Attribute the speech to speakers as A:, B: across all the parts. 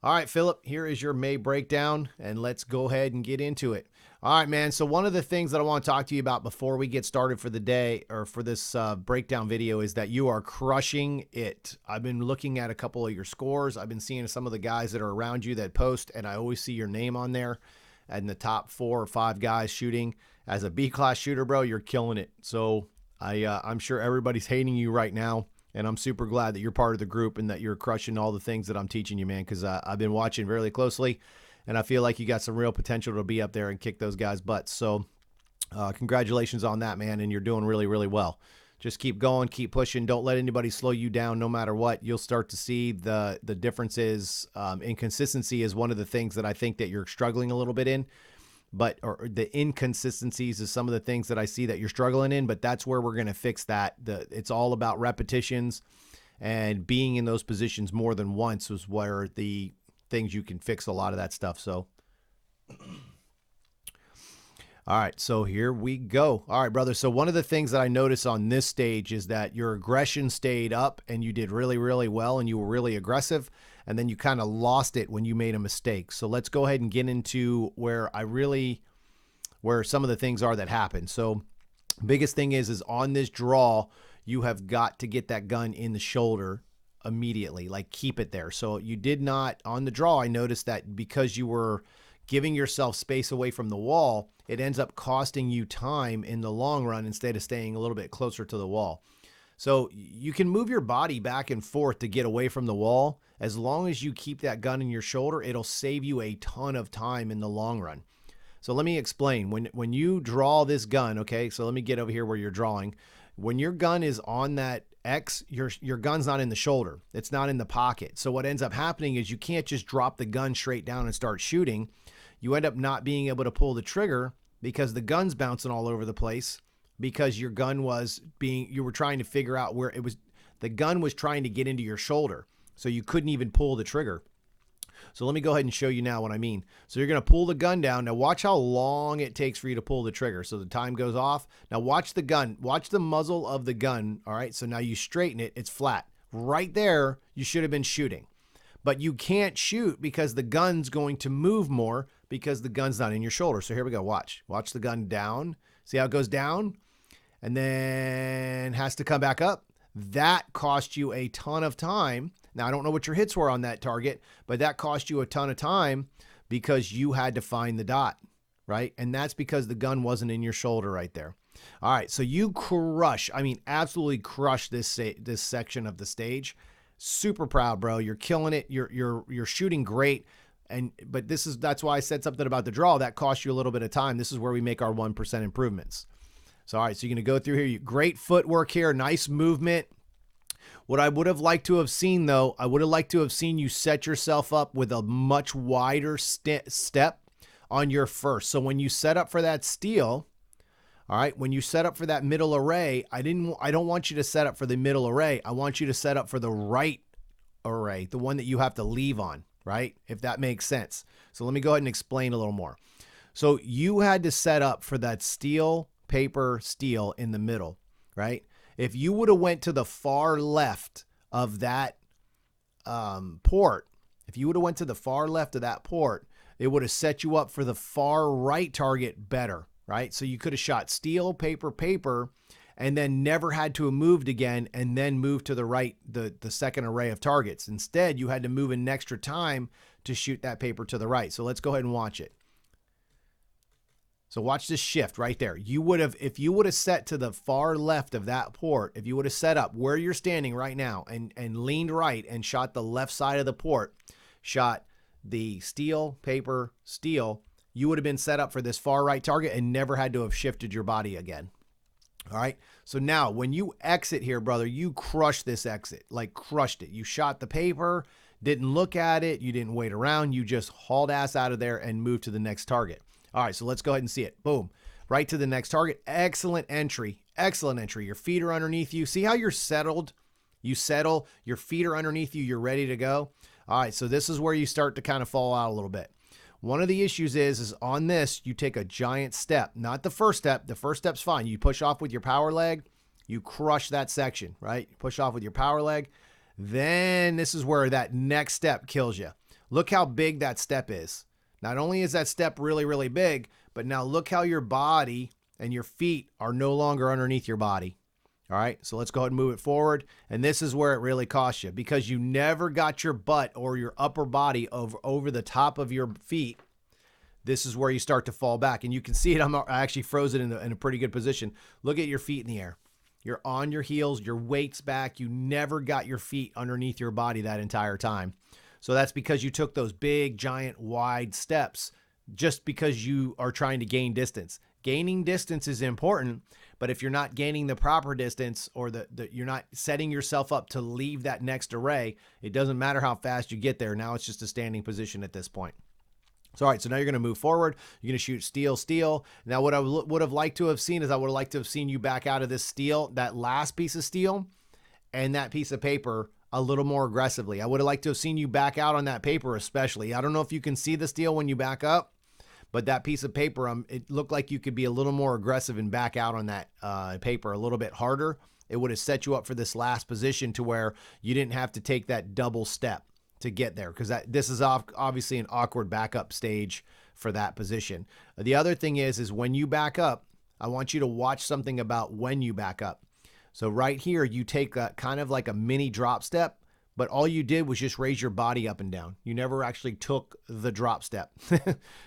A: All right, Phillip, here is your May breakdown, and let's go ahead and get into it. All right, man. So one of the things that I want to talk to you about before we get started for the day or for this breakdown video is that you are crushing it. I've been looking at a couple of your scores. I've been seeing some of the guys that are around you that post, and I always see your name on there and the top 4 or 5 guys shooting. As a B-class shooter, bro, you're killing it. So I'm sure everybody's hating you right now. And I'm super glad that you're part of the group and that you're crushing all the things that I'm teaching you, man, because I've been watching really closely, and I feel like you got some real potential to be up there and kick those guys' butts. So congratulations on that, man, and you're doing really, really well. Just keep going, keep pushing. Don't let anybody slow you down no matter what. You'll start to see the differences. Inconsistency is one of the things that I think that you're struggling a little bit in. Or the inconsistencies is some of the things that I see that you're struggling in, but that's where we're going to fix that. It's all about repetitions and being in those positions more than once is where the things you can fix a lot of that stuff. So, all right, so here we go. All right, brother. So one of the things that I noticed on this stage is that your aggression stayed up and you did really, really well and you were really aggressive. And then you kind of lost it when you made a mistake. So let's go ahead and get into where some of the things are that happen. So biggest thing is on this draw, you have got to get that gun in the shoulder immediately, like keep it there. So you did not, on the draw, I noticed that because you were giving yourself space away from the wall, it ends up costing you time in the long run instead of staying a little bit closer to the wall. So you can move your body back and forth to get away from the wall. As long as you keep that gun in your shoulder, it'll save you a ton of time in the long run. So let me explain. When you draw this gun, okay, so let me get over here where you're drawing. When your gun is on that X, your gun's not in the shoulder. It's not in the pocket. So what ends up happening is you can't just drop the gun straight down and start shooting. You end up not being able to pull the trigger because the gun's bouncing all over the place. Because your gun you were trying to figure out where the gun was trying to get into your shoulder. So you couldn't even pull the trigger. So let me go ahead and show you now what I mean. So you're going to pull the gun down. Now watch how long it takes for you to pull the trigger. So the time goes off. Now watch the gun, watch the muzzle of the gun. All right. So now you straighten it. It's flat right there. You should have been shooting, but you can't shoot because the gun's going to move more because the gun's not in your shoulder. So here we go. Watch the gun down. See how it goes down and then has to come back up. That cost you a ton of time. Now, I don't know what your hits were on that target, but that cost you a ton of time because you had to find the dot, right? And that's because the gun wasn't in your shoulder right there. All right, so you absolutely crush this section of the stage. Super proud, bro. You're killing it. You're shooting great. But that's why I said something about the draw. That cost you a little bit of time. This is where we make our 1% improvements. So, all right, so you're going to go through here. Great footwork here. Nice movement. What I would have liked to have seen, though, I would have liked to have seen you set yourself up with a much wider step on your first. So when you set up for that steal, all right, when you set up for that middle array, I don't want you to set up for the middle array. I want you to set up for the right array, the one that you have to leave on, right? If that makes sense. So let me go ahead and explain a little more. So you had to set up for that steal, paper, steal in the middle, right? If you would have went to the far left of that port, it would have set you up for the far right target better, right? So you could have shot steal, paper, paper, and then never had to have moved again and then moved to the right, the second array of targets. Instead, you had to move an extra time to shoot that paper to the right. So let's go ahead and watch it. So watch this shift right there. If you would have set to the far left of that port, if you would have set up where you're standing right now and leaned right and shot the left side of the port, shot the steal, paper, steal, you would have been set up for this far right target and never had to have shifted your body again. All right. So now when you exit here, brother, you crushed this exit, like crushed it. You shot the paper, didn't look at it. You didn't wait around. You just hauled ass out of there and moved to the next target. All right, so let's go ahead and see it. Boom. Right to the next target. Excellent entry. Excellent entry. Your feet are underneath you. See how you're settled? You settle. Your feet are underneath you. You're ready to go. All right, so this is where you start to kind of fall out a little bit. One of the issues is on this, you take a giant step. Not the first step. The first step's fine. You push off with your power leg. You crush that section, right? You push off with your power leg. Then this is where that next step kills you. Look how big that step is. Not only is that step really, really big, but now look how your body and your feet are no longer underneath your body. All right, so let's go ahead and move it forward. And this is where it really costs you, because you never got your butt or your upper body over the top of your feet. This is where you start to fall back. And you can see it. I actually froze it in a pretty good position. Look at your feet in the air. You're on your heels, your weight's back. You never got your feet underneath your body that entire time. So that's because you took those big, giant, wide steps just because you are trying to gain distance. Gaining distance is important, but if you're not gaining the proper distance, or you're not setting yourself up to leave that next array, it doesn't matter how fast you get there. Now it's just a standing position at this point. So, all right, so now you're going to move forward. You're going to shoot steel, steel. Now, what I would have liked to have seen is I would have liked to have seen you back out of this steel, that last piece of steel and that piece of paper, a little more aggressively. I would have liked to have seen you back out on that paper especially. I don't know if you can see the steel when you back up, but that piece of paper, it looked like you could be a little more aggressive and back out on that paper a little bit harder. It would have set you up for this last position to where you didn't have to take that double step to get there, because this is obviously an awkward backup stage for that position. The other thing is when you back up, I want you to watch something about when you back up. So right here, you take kind of like a mini drop step, but all you did was just raise your body up and down. You never actually took the drop step.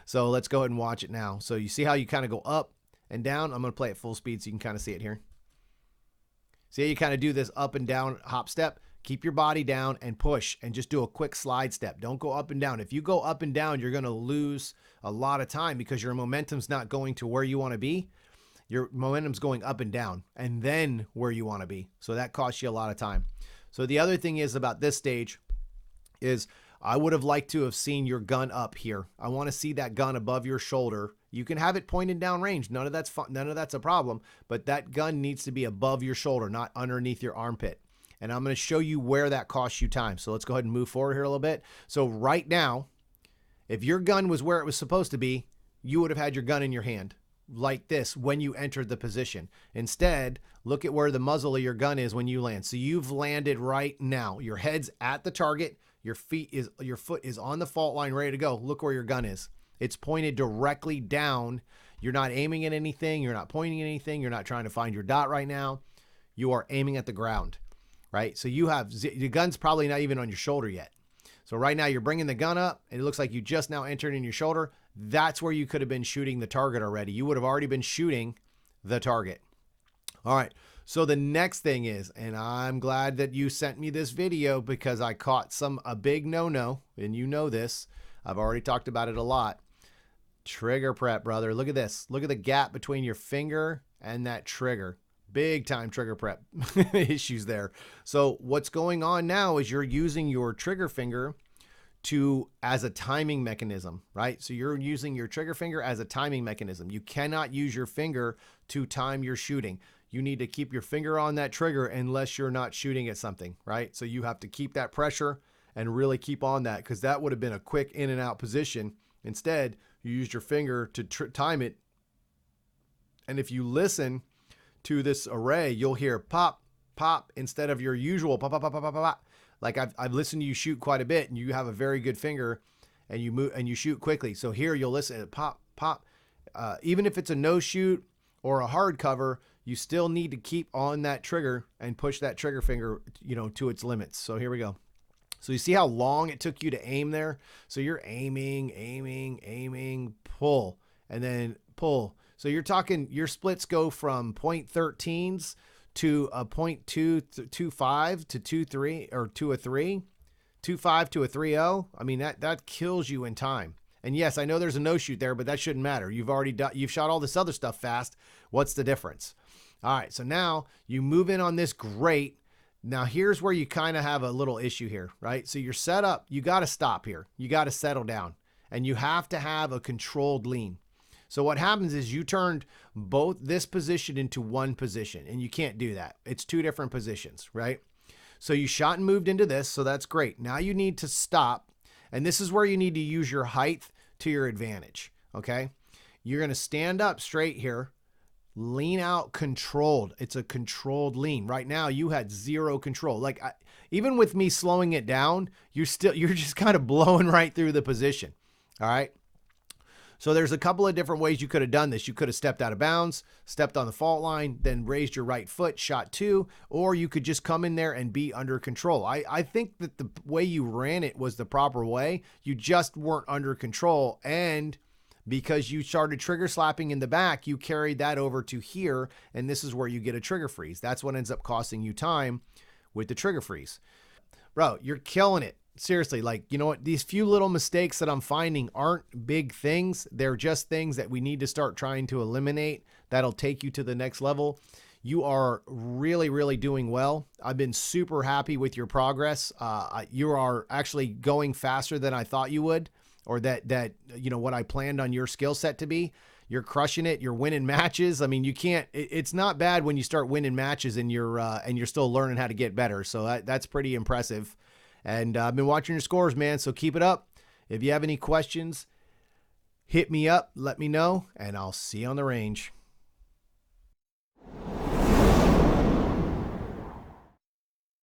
A: So let's go ahead and watch it now. So you see how you kind of go up and down? I'm going to play at full speed so you can kind of see it here. See how you kind of do this up and down hop step? Keep your body down and push, and just do a quick slide step. Don't go up and down. If you go up and down, you're going to lose a lot of time because your momentum's not going to where you want to be. Your momentum's going up and down and then where you want to be. So that costs you a lot of time. So the other thing is about this stage is I would have liked to have seen your gun up here. I want to see that gun above your shoulder. You can have it pointed down range. None of that's fun. None of that's a problem, but that gun needs to be above your shoulder, not underneath your armpit. And I'm going to show you where that costs you time. So let's go ahead and move forward here a little bit. So right now, if your gun was where it was supposed to be, you would have had your gun in your hand like this when you entered the position. Instead, look at where the muzzle of your gun is when you land. So you've landed right now. Your head's at the target. Your foot is on the fault line, ready to go. Look where your gun is. It's pointed directly down. You're not aiming at anything. You're not pointing at anything. You're not trying to find your dot right now. You are aiming at the ground. Right? So you have, the gun's probably not even on your shoulder yet. So right now you're bringing the gun up and it looks like you just now entered in your shoulder. That's where you could have been shooting the target already. You would have already been shooting the target. All right. So the next thing is, and I'm glad that you sent me this video because I caught a big no-no, and you know this. I've already talked about it a lot. Trigger prep, brother. Look at this. Look at the gap between your finger and that trigger. Big time trigger prep issues there. So what's going on now is you're using your trigger finger as a timing mechanism, right? So you're using your trigger finger as a timing mechanism. You cannot use your finger to time your shooting. You need to keep your finger on that trigger unless you're not shooting at something, right? So you have to keep that pressure and really keep on that, because that would have been a quick in and out position. Instead, you used your finger to time it. And if you listen to this array, you'll hear pop, pop instead of your usual pop, pop, pop, pop, pop, pop. Like I've listened to you shoot quite a bit, and you have a very good finger, and you move and you shoot quickly. So here you'll listen to pop, pop. Even if it's a no shoot or a hard cover, you still need to keep on that trigger and push that trigger finger, to its limits. So here we go. So you see how long it took you to aim there? So you're aiming, pull, and then pull. So you're talking, your splits go from 0.13s to a 0.225 to 2.3 or to a 3, 2.5 to a 3.0. I mean, that kills you in time. And yes, I know there's a no shoot there, but that shouldn't matter. You've shot all this other stuff fast. What's the difference? All right. So now you move in on this grate. Now here's where you kind of have a little issue here, right? So you're set up, you got to stop here. You got to settle down, and you have to have a controlled lean. So what happens is you turned both this position into one position, and you can't do that. It's two different positions, right? So you shot and moved into this, so that's great. Now you need to stop, and this is where you need to use your height to your advantage, okay? You're going to stand up straight here, lean out controlled. It's a controlled lean. Right now you had zero control. Like even with me slowing it down, you're just kind of blowing right through the position. All right. So there's a couple of different ways you could have done this. You could have stepped out of bounds, stepped on the fault line, then raised your right foot, shot 2, or you could just come in there and be under control. I think that the way you ran it was the proper way. You just weren't under control, and because you started trigger slapping in the back, you carried that over to here, and this is where you get a trigger freeze. That's what ends up costing you time with the trigger freeze. Bro, you're killing it. Seriously, like, you know what? These few little mistakes that I'm finding aren't big things. They're just things that we need to start trying to eliminate. That'll take you to the next level. You are really, really doing well. I've been super happy with your progress. You are actually going faster than I thought you would, or that you know what I planned on your skill set to be. You're crushing it. You're winning matches. I mean, you can't. It's not bad when you start winning matches and you're still learning how to get better. So that's pretty impressive. And I've been watching your scores, man, so keep it up. If you have any questions, hit me up, let me know, and I'll see you on the range.